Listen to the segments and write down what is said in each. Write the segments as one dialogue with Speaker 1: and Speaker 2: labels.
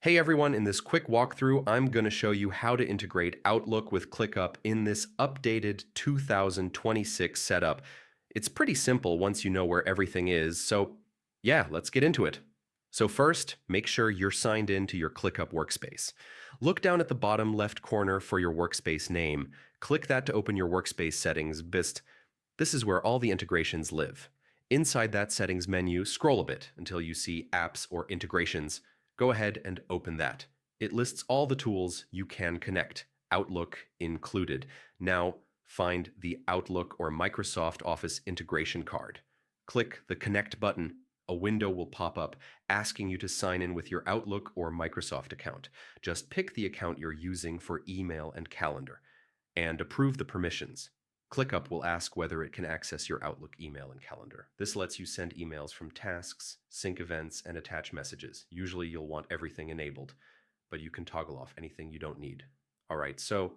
Speaker 1: Hey everyone, in this quick walkthrough, I'm going to show you how to integrate Outlook with ClickUp in this updated 2026 setup. It's pretty simple once you know where everything is, so yeah, let's get into it. So first, make sure you're signed in to your ClickUp workspace. Look down at the bottom left corner for your workspace name. Click that to open your workspace settings. This is where all the integrations live. Inside that settings menu, scroll a bit until you see Apps or Integrations. Go ahead and open that. It lists all the tools you can connect, Outlook included. Now, find the Outlook or Microsoft Office integration card. Click the Connect button. A window will pop up asking you to sign in with your Outlook or Microsoft account. Just pick the account you're using for email and calendar, and approve the permissions. ClickUp will ask whether it can access your Outlook email and calendar. This lets you send emails from tasks, sync events, and attach messages. Usually you'll want everything enabled, but you can toggle off anything you don't need. All right, so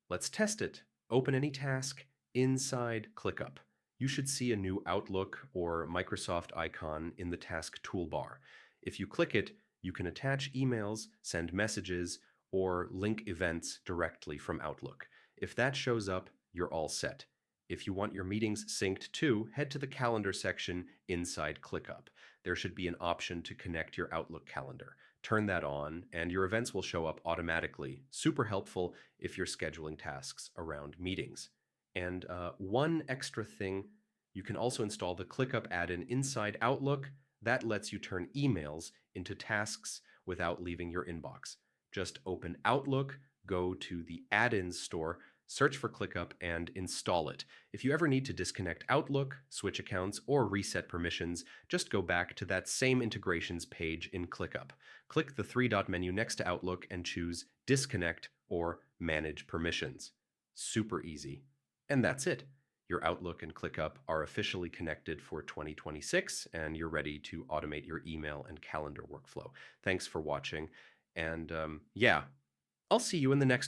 Speaker 1: let's test it. Open any task inside ClickUp. You should see a new Outlook or Microsoft icon in the task toolbar. If you click it, you can attach emails, send messages, or link events directly from Outlook. If that shows up, you're all set. If you want your meetings synced too, head to the calendar section inside ClickUp. There should be an option to connect your Outlook calendar. Turn that on, and your events will show up automatically. Super helpful if you're scheduling tasks around meetings. And one extra thing, you can also install the ClickUp add-in inside Outlook. That lets you turn emails into tasks without leaving your inbox. Just open Outlook, go to the add-ins store, search for ClickUp, and install it. If you ever need to disconnect Outlook, switch accounts, or reset permissions, just go back to that same integrations page in ClickUp. Click the three-dot menu next to Outlook and choose Disconnect or Manage Permissions. Super easy. And that's it. Your Outlook and ClickUp are officially connected for 2026, and you're ready to automate your email and calendar workflow. Thanks for watching, and yeah, I'll see you in the next one.